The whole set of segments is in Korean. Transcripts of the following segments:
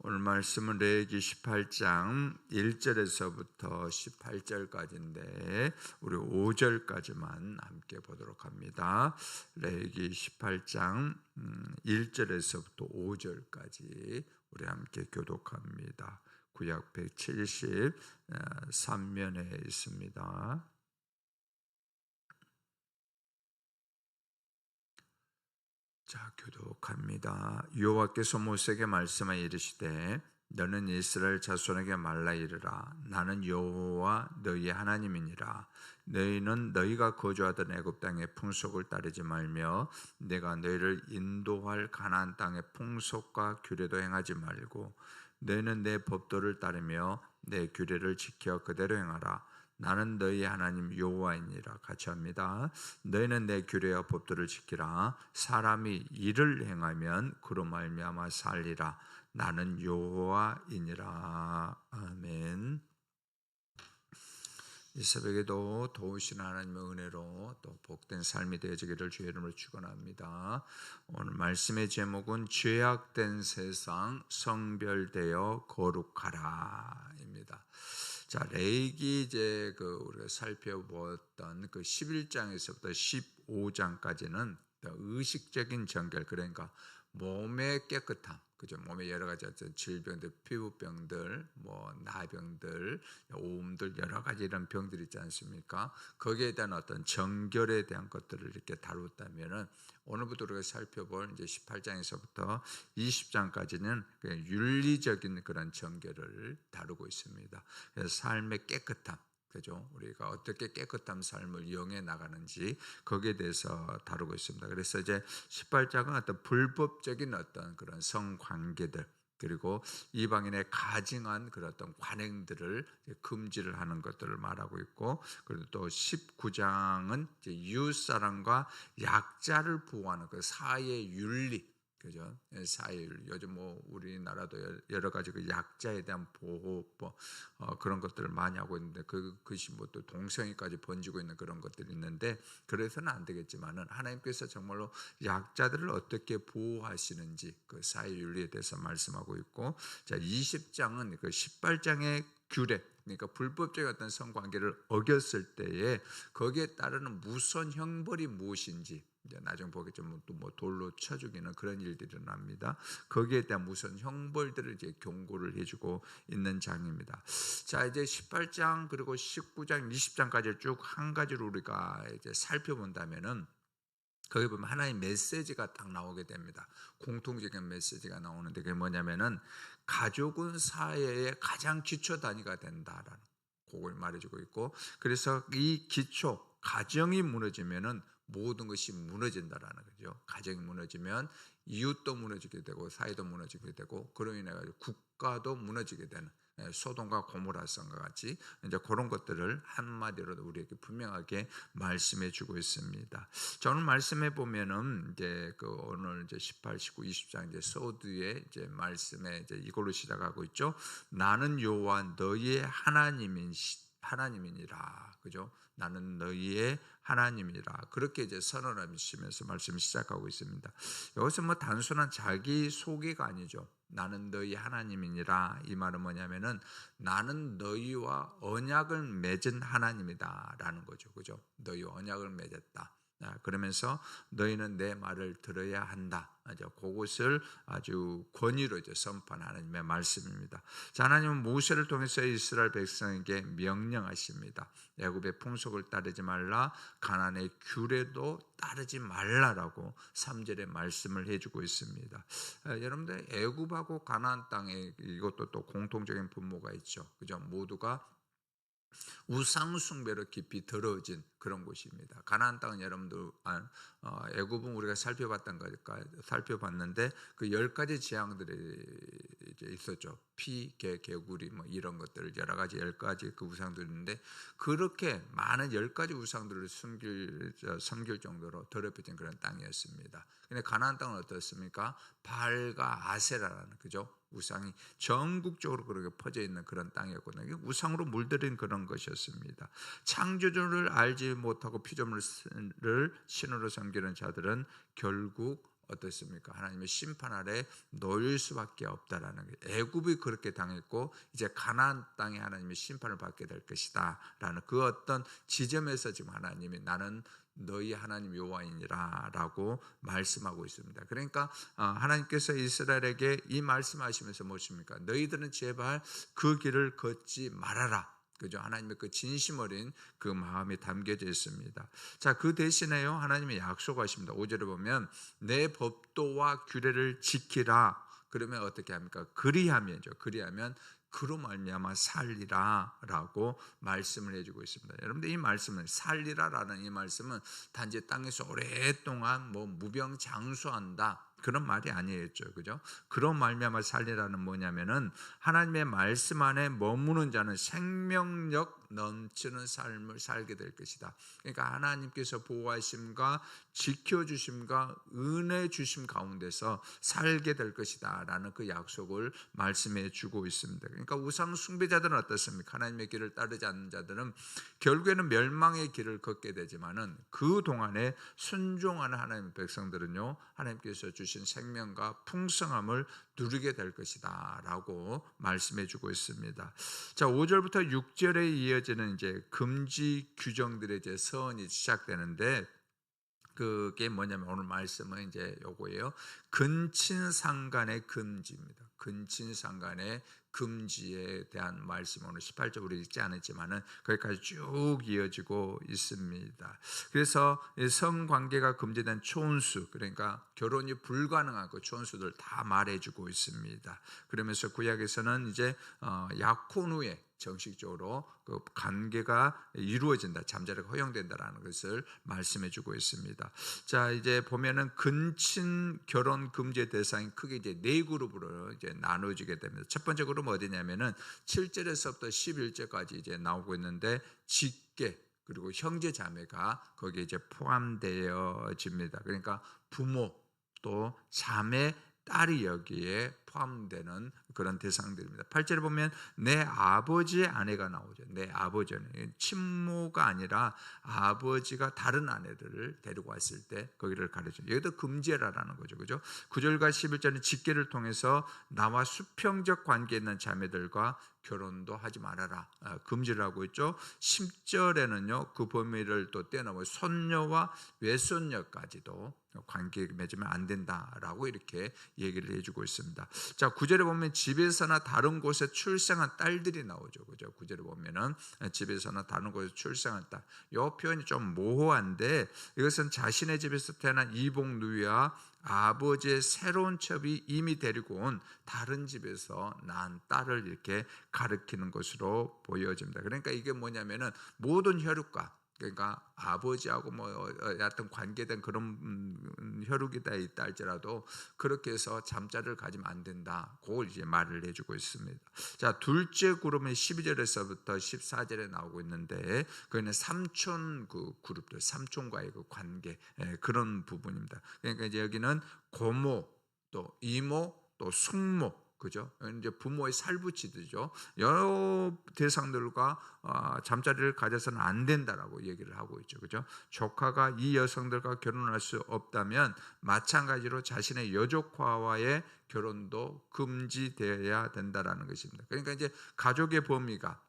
오늘 말씀은 레위기 18장 1절에서부터 18절까지인데 우리 5절까지만 함께 보도록 합니다. 레위기 18장 1절에서부터 5절까지 우리 함께 교독합니다. 구약 173면에 있습니다. 자, 교독합니다. 여호와께서 모세에게 말씀하여 이르시되 너는 이스라엘 자손에게 말라 이르라. 나는 여호와 너희의 하나님이니라. 너희는 너희가 거주하던 애굽 땅의 풍속을 따르지 말며 내가 너희를 인도할 가나안 땅의 풍속과 규례도 행하지 말고 너희는 내 법도를 따르며 내 규례를 지켜 그대로 행하라. 나는 너희 하나님 여호와이니라. 같이 합니다. 너희는 내 규례와 법도를 지키라. 사람이 이를 행하면 그로 말미암아 살리라. 나는 여호와이니라. 아멘. 이 새벽에도 도우신 하나님의 은혜로 또 복된 삶이 되어지기를 주의 이름으로 축원합니다. 오늘 말씀의 제목은 죄악된 세상 성별되어 거룩하라입니다. 자, 레위기 이제 우리가 살펴보았던 11장에서부터 15장까지는 의식적인 정결, 그러니까 몸의 깨끗함, 그죠? 몸에 여러 가지 어떤 질병들, 피부병들, 나병들, 오음들 여러 가지 이런 병들이 있지 않습니까? 거기에 대한 어떤 정결에 대한 것들을 이렇게 다뤘다면은 오늘부터 우리가 살펴볼 이제 18장에서부터 20장까지는 윤리적인 그런 정결을 다루고 있습니다. 그래서 삶의 깨끗함, 그죠? 우리가 어떻게 깨끗한 삶을 이용해 나가는지 거기에 대해서 다루고 있습니다. 그래서 이제 18장은 어떤 불법적인 어떤 그런 성관계들, 그리고 이방인의 가증한 그런 어떤 관행들을 금지를 하는 것들을 말하고 있고, 그리고 또 19장은 이제 이웃사람과 약자를 보호하는 그 사회의 윤리, 그죠? 사회율, 요즘 우리나라도 여러 가지 그 약자에 대한 보호법 그런 것들을 많이 하고 있는데 그것이 또 동성애까지 번지고 있는 그런 것들이 있는데, 그래서는 안 되겠지만은 하나님께서 정말로 약자들을 어떻게 보호하시는지 그 사회윤리에 대해서 말씀하고 있고, 자 20장은 그 18장의 규례, 그러니까 불법적인 어떤 성관계를 어겼을 때에 거기에 따르는 무슨 형벌이 무엇인지, 이제 나중에 보겠지만 또 돌로 쳐 죽이는 그런 일들이 일어납니다. 거기에 대한 무슨 형벌들을 이제 경고를 해주고 있는 장입니다. 자, 이제 18장 그리고 19장, 20장까지 쭉 한 가지로 우리가 이제 살펴본다면은 거기 보면 하나의 메시지가 딱 나오게 됩니다. 공통적인 메시지가 나오는데 그게 뭐냐면은 가족은 사회의 가장 기초 단위가 된다라는 그걸 말해주고 있고, 그래서 이 기초 가정이 무너지면은 모든 것이 무너진다라는 거죠. 가정이 무너지면 이웃도 무너지게 되고 사회도 무너지게 되고, 그로 인해 가지고 국가도 무너지게 되는, 소돔과 고모라성과 같이 이제 그런 것들을 한마디로 우리에게 분명하게 말씀해 주고 있습니다. 저는 말씀해 보면은 이제 오늘 이제 18, 19, 20장 이제 소드의 이제 말씀에 이제 이걸로 시작하고 있죠. 나는 여호와 너희의 하나님이니라. 그죠? 나는 너희의 하나님이라. 그렇게 이제 선언하시면서 말씀을 시작하고 있습니다. 여기서 단순한 자기 소개가 아니죠. 나는 너희 하나님이니라. 이 말은 뭐냐면은 나는 너희와 언약을 맺은 하나님이다라는 거죠. 그죠? 너희와 언약을 맺었다. 그러면서 너희는 내 말을 들어야 한다. 그것을 아주 권위로 이제 선포한 하나님의 말씀입니다. 자, 하나님은 모세를 통해서 이스라엘 백성에게 명령하십니다. 애굽의 풍속을 따르지 말라, 가나안의 규례도 따르지 말라라고 3절에 말씀을 해주고 있습니다. 여러분들 애굽하고 가나안 땅에 이것도 또 공통적인 분모가 있죠. 그죠? 모두가 우상 숭배로 깊이 더러워진 그런 곳입니다. 가나안 땅은 여러분들 애굽은 우리가 살펴봤는데 그 10가지 재앙들이 이제 있었죠. 피, 개, 개구리 이런 것들을 여러 가지 10가지 그 우상들이 있는데, 그렇게 많은 10가지 우상들을 섬길 정도로 더럽혀진 그런 땅이었습니다. 근데 가나안 땅은 어떻습니까? 바알과 아세라라는, 그죠? 우상이 전국적으로 그렇게 퍼져 있는 그런 땅이었거든요. 우상으로 물들인 그런 것이었습니다. 창조주를 알지 못하고 피조물을 신으로 섬기는 자들은 결국 어떻습니까? 하나님의 심판 아래 놓일 수밖에 없다라는 게, 애굽이 그렇게 당했고 이제 가나안 땅에 하나님의 심판을 받게 될 것이다라는 그 어떤 지점에서 지금 하나님이 나는 너희 하나님 여호와이니라라고 말씀하고 있습니다. 그러니까 하나님께서 이스라엘에게 이 말씀하시면서 무엇입니까? 너희들은 제발 그 길을 걷지 말아라. 그죠? 하나님의 그 진심 어린 그 마음이 담겨져 있습니다. 자, 그 대신에요, 하나님이 약속하십니다. 5절에 보면 내 법도와 규례를 지키라. 그러면 어떻게 합니까? 그리하면죠. 그리하면 그로 말미암아 살리라라고 말씀을 해주고 있습니다. 여러분들 이 말씀은 살리라라는 이 말씀은 단지 땅에서 오랫동안 무병장수한다 그런 말이 아니겠죠, 그죠? 그런 말미암아 살리라는 뭐냐면은 하나님의 말씀 안에 머무는 자는 생명력 넘치는 삶을 살게 될 것이다. 그러니까 하나님께서 보호하심과 지켜주심과 은혜 주심 가운데서 살게 될 것이다 라는 그 약속을 말씀해 주고 있습니다. 그러니까 우상 숭배자들은 어떻습니까? 하나님의 길을 따르지 않는 자들은 결국에는 멸망의 길을 걷게 되지만은 그 동안에 순종하는 하나님의 백성들은요, 하나님께서 주신 생명과 풍성함을 누리게 될 것이다 라고 말씀해 주고 있습니다. 자, 5절부터 6절에 이어지는 이제 금지 규정들의 이제 서언이 시작되는데, 그게 뭐냐면 오늘 말씀은 이제 요거예요. 근친상간의 금지입니다. 근친상간의 금지에 대한 말씀 오늘 18절 우리 읽지 않았지만은 거기까지 쭉 이어지고 있습니다. 그래서 성관계가 금지된 촌수, 그러니까 결혼이 불가능한 그 촌수들 다 말해주고 있습니다. 그러면서 구약에서는 이제 약혼 후에 정식적으로 그 관계가 이루어진다, 잠자리가 허용된다라는 것을 말씀해주고 있습니다. 자, 이제 보면은 근친 결혼 금지 대상이 크게 이제 네 그룹으로 이제 나눠지게 됩니다. 첫 번째 그룹은 어디냐면은 7절에서부터 11절까지 이제 나오고 있는데, 직계 그리고 형제 자매가 거기에 이제 포함되어집니다. 그러니까 부모 또 자매 딸이 여기에 포함되는 그런 대상들입니다. 8절에 보면 내 아버지의 아내가 나오죠. 내 아버지는 친모가 아니라 아버지가 다른 아내들을 데리고 왔을 때 거기를 가르쳐요. 여기도 금지라라는 거죠. 그죠? 9절과 11절은 직계를 통해서 나와 수평적 관계에 있는 자매들과 결혼도 하지 말아라, 금지를 하고 있죠. 10절에는요 그 범위를 또 떼어넘어 손녀와 외손녀까지도 관계 맺으면 안 된다라고 이렇게 얘기를 해주고 있습니다. 자, 9절에 보면 집에서나 다른 곳에 출생한 딸들이 나오죠. 그죠? 9절에 보면은 집에서나 다른 곳에 출생한 딸. 이 표현이 좀 모호한데, 이것은 자신의 집에서 태어난 이복 누이와 아버지의 새로운 첩이 이미 데리고 온 다른 집에서 낳은 딸을 이렇게 가리키는 것으로 보여집니다. 그러니까 이게 뭐냐면은 모든 혈육과, 그러니까 아버지하고 어떤 관계된 그런 혈육이다 있다 할지라도 그렇게 해서 잠자리를 가지면 안 된다. 그걸 이제 말을 해주고 있습니다. 자, 둘째 그룹은 12절에서부터 14절에 나오고 있는데, 그거는 삼촌 그 그룹들, 삼촌과의 그 관계, 그런 부분입니다. 그러니까 이제 여기는 고모, 또 이모, 또 숙모, 그죠? 이제 부모의 살부치들이죠. 여러 대상들과 잠자리를 가져서는 안 된다라고 얘기를 하고 있죠. 그죠? 조카가 이 여성들과 결혼할 수 없다면 마찬가지로 자신의 여조카와의 결혼도 금지되어야 된다라는 것입니다. 그러니까 이제 가족의 범위가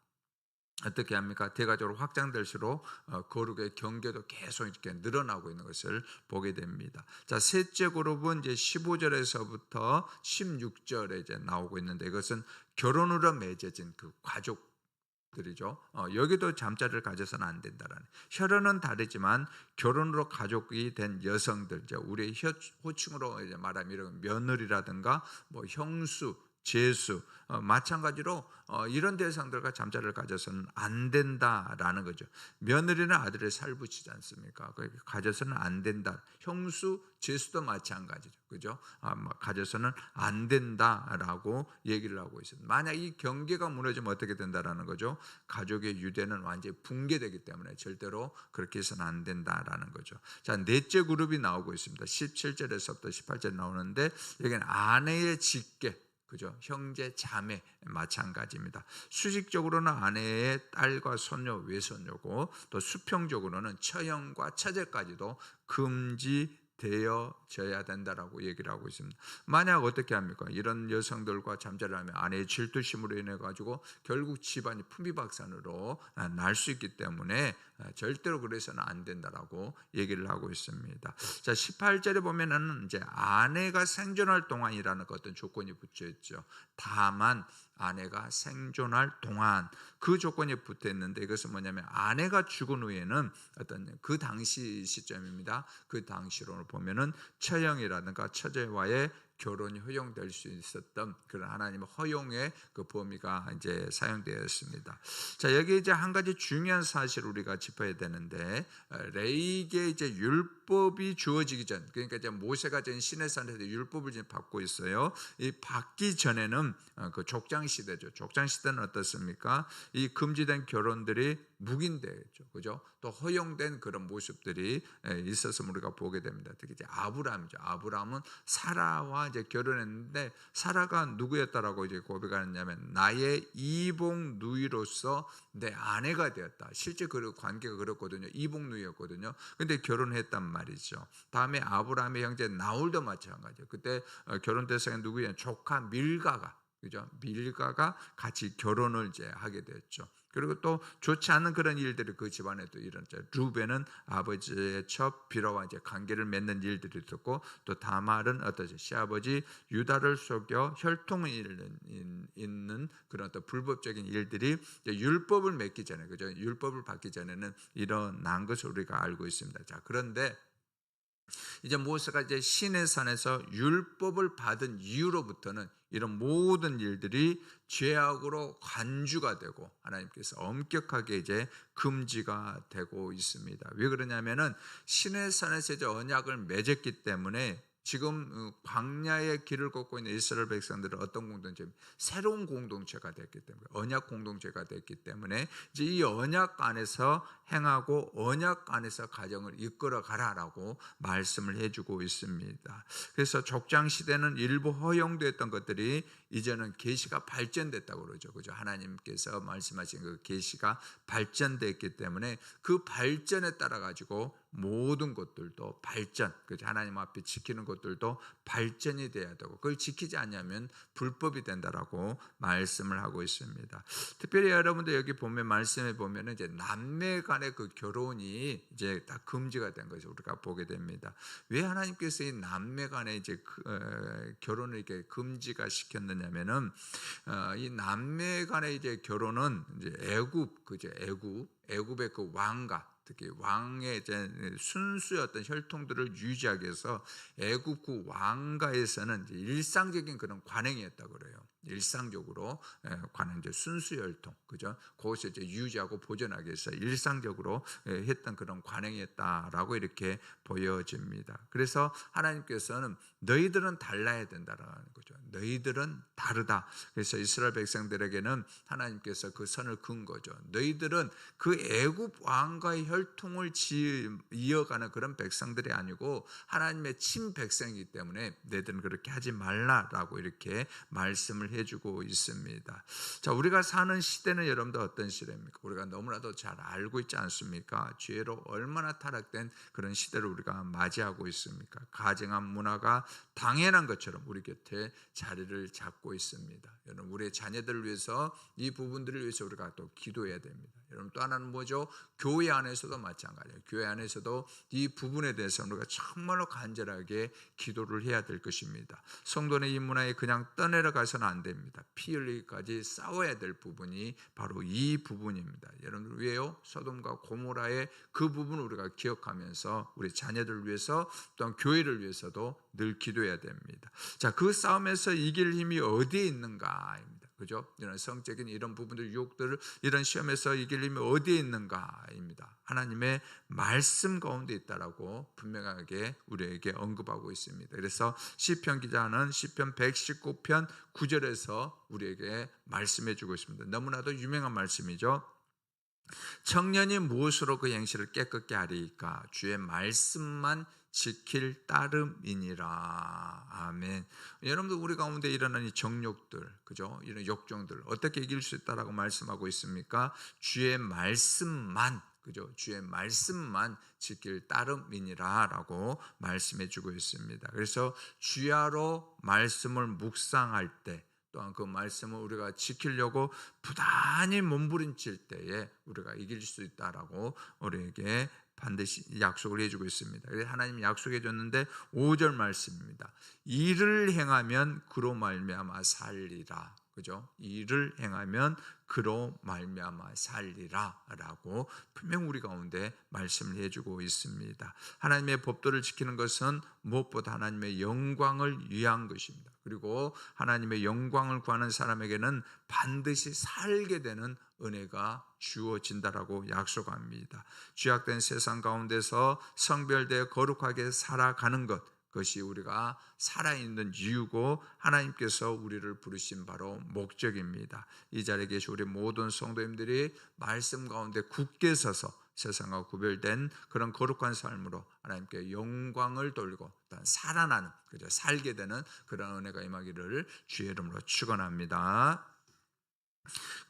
어떻게 합니까? 대가적으로 확장될수록 거룩의 경계도 계속 이렇게 늘어나고 있는 것을 보게 됩니다. 자, 셋째 그룹은 이제 15절에서부터 16절에 이제 나오고 있는데, 이것은 결혼으로 맺어진 그 가족들이죠. 여기도 잠자리를 가져서는 안 된다라는. 혈연은 다르지만 결혼으로 가족이 된 여성들, 이제 우리의 호칭으로 이제 말하면 이런 며느리라든가 뭐 형수, 제수, 마찬가지로 이런 대상들과 잠자리를 가져서는 안 된다라는 거죠. 며느리는 아들의 살부치지 않습니까? 가져서는 안 된다. 형수, 제수도 마찬가지죠. 그죠? 가져서는 안 된다라고 얘기를 하고 있습니다. 만약 이 경계가 무너지면 어떻게 된다라는 거죠? 가족의 유대는 완전히 붕괴되기 때문에 절대로 그렇게 해서는 안 된다라는 거죠. 자, 넷째 그룹이 나오고 있습니다. 17절에서부터 18절 나오는데, 여기는 아내의 직계, 그죠? 형제, 자매 마찬가지입니다. 수직적으로는 아내의 딸과 손녀, 외손녀고, 또 수평적으로는 처형과 처제까지도 금지되어 되어져야 된다라고 얘기를 하고 있습니다. 만약 어떻게 합니까? 이런 여성들과 잠자리를 하면 아내의 질투심으로 인해 가지고 결국 집안이 풍비박산으로 날 수 있기 때문에 절대로 그래서는 안 된다라고 얘기를 하고 있습니다. 자, 18절에 보면은 이제 아내가 생존할 동안이라는 어떤 조건이 붙여 있죠. 다만 아내가 생존할 동안, 그 조건이 붙어 있는데, 이것은 뭐냐면 아내가 죽은 후에는 어떤 그 당시 시점입니다. 그 당시로 보면은 처형이라든가 처제와의 결혼이 허용될 수 있었던 그런 하나님의 허용의 그 범위가 이제 사용되었습니다. 자, 여기 이제 한 가지 중요한 사실을 우리가 짚어야 되는데, 레위기에 이제 율법이 주어지기 전, 그러니까 이제 모세가 전 시내산에서 율법을 이제 받고 있어요. 이 받기 전에는 그 족장 시대죠. 족장 시대는 어떻습니까? 이 금지된 결혼들이 묵인되죠, 그죠? 또 허용된 그런 모습들이 있어서 우리가 보게 됩니다. 특히 이제 아브라함이죠. 아브라함은 사라와 이제 결혼했는데, 사라가 누구였다라고 이제 고백하느냐면 나의 이복 누이로서 내 아내가 되었다. 실제 그 관계가 그렇거든요. 이복 누이였거든요. 근데 결혼했단 말이죠. 다음에 아브라함의 형제 나홀도 마찬가지죠. 그때 결혼 대상이 누구예요? 조카 밀가가, 그죠? 밀가가 같이 결혼을 이제 하게 됐죠. 그리고 또 좋지 않은 그런 일들이 그 집안에도 일어났죠. 루벤은 아버지의 첩 비라와 이제 관계를 맺는 일들이 있었고, 또 다말은 어떠죠? 시아버지 유다를 속여 혈통을 잇는 그런 어떤 불법적인 일들이 율법을 맺기 전에, 그죠? 율법을 받기 전에는 일어난 것을 우리가 알고 있습니다. 자, 그런데 이제 모세가 이제 시내산에서 율법을 받은 이후로부터는 이런 모든 일들이 죄악으로 간주가 되고 하나님께서 엄격하게 이제 금지가 되고 있습니다. 왜 그러냐면은 시내산에서 이제 언약을 맺었기 때문에 지금 광야의 길을 걷고 있는 이스라엘 백성들은 어떤 공동체? 새로운 공동체가 됐기 때문에, 언약 공동체가 됐기 때문에 이제 이 언약 안에서 행하고 언약 안에서 가정을 이끌어 가라라고 말씀을 해주고 있습니다. 그래서 족장 시대는 일부 허용됐던 것들이 이제는 계시가 발전됐다고 그러죠, 그죠? 하나님께서 말씀하신 그 계시가 발전됐기 때문에 그 발전에 따라 가지고 모든 것들도 발전, 하나님 앞에 지키는 것들도 발전이 돼야 되고, 그걸 지키지 않으면 불법이 된다라고 말씀을 하고 있습니다. 특별히 여러분들 여기 보면 말씀에 보면 이제 남매 간의 그 결혼이 이제 다 금지가 된 것을 우리가 보게 됩니다. 왜 하나님께서 이 남매 간의 이제 결혼을 이렇게 금지가 시켰느냐면은 이 남매 간의 이제 결혼은 이제 애굽의 그 왕가, 특히 왕의 순수였던 혈통들을 유지하기 위해서 애굽 그 왕가에서는 일상적인 그런 관행이었다고 그래요. 일상적으로 관행, 순수 혈통, 그죠? 그것을 이제 유지하고 보존하기 위해서 일상적으로 했던 그런 관행이었다라고 이렇게 보여집니다. 그래서 하나님께서는 너희들은 달라야 된다라는 거죠. 너희들은 다르다. 그래서 이스라엘 백성들에게는 하나님께서 그 선을 그은 거죠. 너희들은 그 애굽 왕가의 혈통을 이어가는 그런 백성들이 아니고 하나님의 친백성이기 때문에 너희들은 그렇게 하지 말라라고 이렇게 말씀을 해주고 있습니다. 자, 우리가 사는 시대는 여러분들 어떤 시대입니까? 우리가 너무나도 잘 알고 있지 않습니까? 죄로 얼마나 타락된 그런 시대를 우리가 맞이하고 있습니까? 가정한 문화가 당연한 것처럼 우리 곁에 자리를 잡고 있습니다. 여러분, 우리의 자녀들을 위해서, 이 부분들을 위해서 우리가 또 기도해야 됩니다. 여러분, 또 하나는 뭐죠? 교회 안에서도 마찬가지예요. 교회 안에서도 이 부분에 대해서 우리가 정말로 간절하게 기도를 해야 될 것입니다. 성도는 이 문화에 그냥 떠내려가서는 안 됩니다. 피 흘리기까지 싸워야 될 부분이 바로 이 부분입니다. 여러분들 왜요? 소돔과 고모라의 그 부분을 우리가 기억하면서 우리 자녀들을 위해서, 또한 교회를 위해서도 늘 기도해야 됩니다. 자, 그 싸움에서 이길 힘이 어디에 있는가입니다. 그죠? 이런 성적인 이런 부분들, 유혹들을, 이런 시험에서 이길 힘이 어디에 있는가입니다. 하나님의 말씀 가운데 있다라고 분명하게 우리에게 언급하고 있습니다. 그래서 시편 기자는 시편 119편 9절에서 우리에게 말씀해 주고 있습니다. 너무나도 유명한 말씀이죠. 청년이 무엇으로 그 행실을 깨끗게 하리까? 주의 말씀만 지킬 따름이니라. 아멘. 여러분들, 우리 가운데 일어나는 이 정욕들, 그죠? 이런 욕정들 어떻게 이길 수 있다라고 말씀하고 있습니까? 주의 말씀만, 그죠? 주의 말씀만 지킬 따름이니라라고 말씀해 주고 있습니다. 그래서 주야로 말씀을 묵상할 때 또한 그 말씀을 우리가 지키려고 부단히 몸부림칠 때에 우리가 이길 수 있다라고 우리에게 반드시 약속을 해주고 있습니다. 그래서 하나님이 약속해 줬는데 5절 말씀입니다. 이를 행하면 그로 말미암아 살리라. 그죠? 이를 행하면 그로 말미암아 살리라라고 분명 우리 가운데 말씀을 해주고 있습니다. 하나님의 법도를 지키는 것은 무엇보다 하나님의 영광을 위한 것입니다. 그리고 하나님의 영광을 구하는 사람에게는 반드시 살게 되는 은혜가 주어진다라고 약속합니다. 죄악된 세상 가운데서 성별되어 거룩하게 살아가는 것, 그것이 우리가 살아있는 이유고 하나님께서 우리를 부르신 바로 목적입니다. 이 자리에 계신 우리 모든 성도님들이 말씀 가운데 굳게 서서 세상과 구별된 그런 거룩한 삶으로 하나님께 영광을 돌리고 살아나는, 그죠? 살게 되는 그런 은혜가 임하기를 주의 이름으로 축원합니다.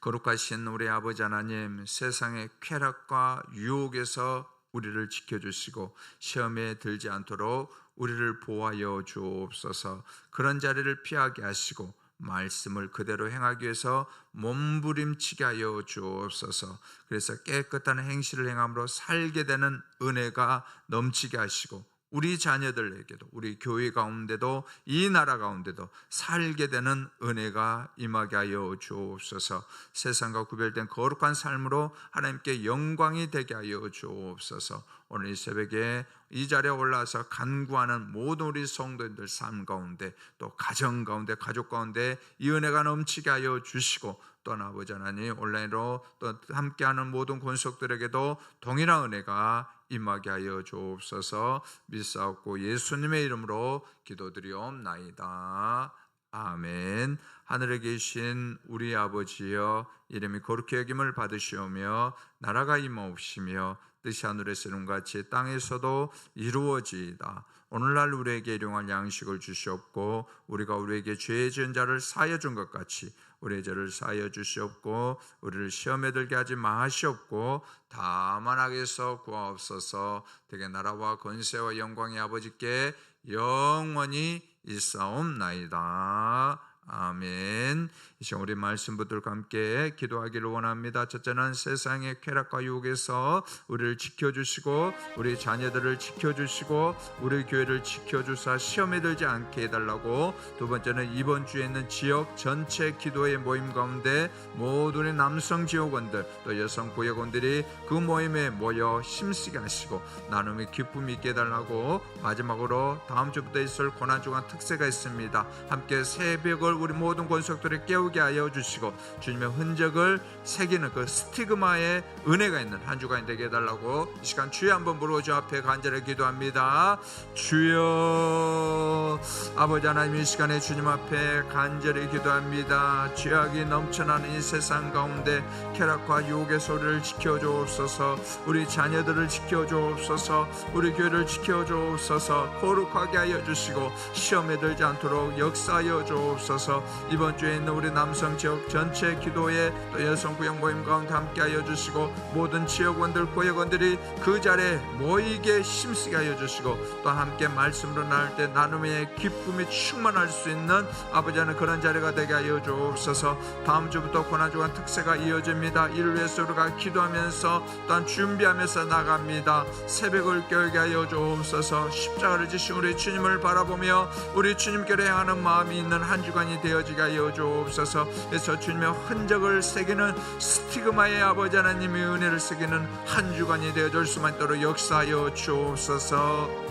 거룩하신 우리 아버지 하나님, 세상의 쾌락과 유혹에서 우리를 지켜주시고 시험에 들지 않도록 우리를 보호하여 주옵소서. 그런 자리를 피하게 하시고 말씀을 그대로 행하기 위해서 몸부림치게 하여 주옵소서. 그래서 깨끗한 행실을 행함으로 살게 되는 은혜가 넘치게 하시고 우리 자녀들에게도, 우리 교회 가운데도, 이 나라 가운데도 살게 되는 은혜가 임하게 하여 주옵소서. 세상과 구별된 거룩한 삶으로 하나님께 영광이 되게 하여 주옵소서. 오늘 이 새벽에 이 자리에 올라와서 간구하는 모든 우리 성도님들 삶 가운데, 또 가정 가운데, 가족 가운데 이 은혜가 넘치게 하여 주시고, 또한 아버지 하나님 온라인으로 또 함께하는 모든 권속들에게도 동일한 은혜가 임하게 하여 주옵소서. 믿사옵고 예수님의 이름으로 기도드리옵나이다. 아멘. 하늘에 계신 우리 아버지여, 이름이 거룩히 여김을 받으시오며 나라가 임하옵시며 뜻이 하늘에서 이룬 같이 땅에서도 이루어지이다. 오늘날 우리에게 일용할 양식을 주시옵고 우리가 우리에게 죄 지은 자를 사하여 준 것 같이 우리의 죄를 사하여 주시옵고 우리를 시험에 들게 하지 마시옵고 다만 악에서 구하옵소서. 되게 나라와 권세와 영광의 아버지께 영원히 있사옵나이다. 아멘. 이 시간 우리 말씀 붙들과 함께 기도하기를 원합니다. 첫째는 세상의 쾌락과 유혹에서 우리를 지켜주시고 우리 자녀들을 지켜주시고 우리 교회를 지켜주사 시험에 들지 않게 해달라고. 두 번째는 이번 주에 있는 지역 전체 기도의 모임 가운데 모든 남성 지역원들 또 여성 구역원들이 그 모임에 모여 힘쓰게 하시고 나눔의 기쁨이 있게 해달라고. 마지막으로 다음 주부터 있을 고난주간 특세가 있습니다. 함께 새벽을 우리 모든 권속들을 깨우게 하여 주시고 주님의 흔적을 새기는 그 스티그마의 은혜가 있는 한 주간이 되게 해달라고. 이 시간 주여 한번 부르고 주 앞에 간절히 기도합니다. 주여. 아버지 하나님, 이 시간에 주님 앞에 간절히 기도합니다. 죄악이 넘쳐나는 이 세상 가운데 쾌락과 유혹의 소리를 지켜주옵소서. 우리 자녀들을 지켜주옵소서. 우리 교회를 지켜주옵소서. 거룩하게 하여 주시고 시험에 들지 않도록 역사하여 주옵소서. 이번 주에 있는 우리 남성 지역 전체 기도에 또 여성 구역 모임 가운데 함께하여 주시고 모든 지역원들 구역원들이 그 자리에 모이게 힘쓰게 하여 주시고 또 함께 말씀으로 나눌 때 나눔의 기쁨이 충만할 수 있는 아버지 하나님 그런 자리가 되게 하여 주옵소서. 다음 주부터 고난주간 특세가 이어집니다. 이를 위해서 우리가 기도하면서 또한 준비하면서 나갑니다. 새벽을 깨우게 하여 주옵소서. 십자가를 지신 우리 주님을 바라보며 우리 주님께로 향하는 마음이 있는 한 주간이 되어지게 하여 주옵소서. 그래서 주님의 흔적을 새기는 스티그마의 아버지 하나님의 은혜를 새기는 한 주간이 되어줄 수만 있도록 역사하여 주옵소서.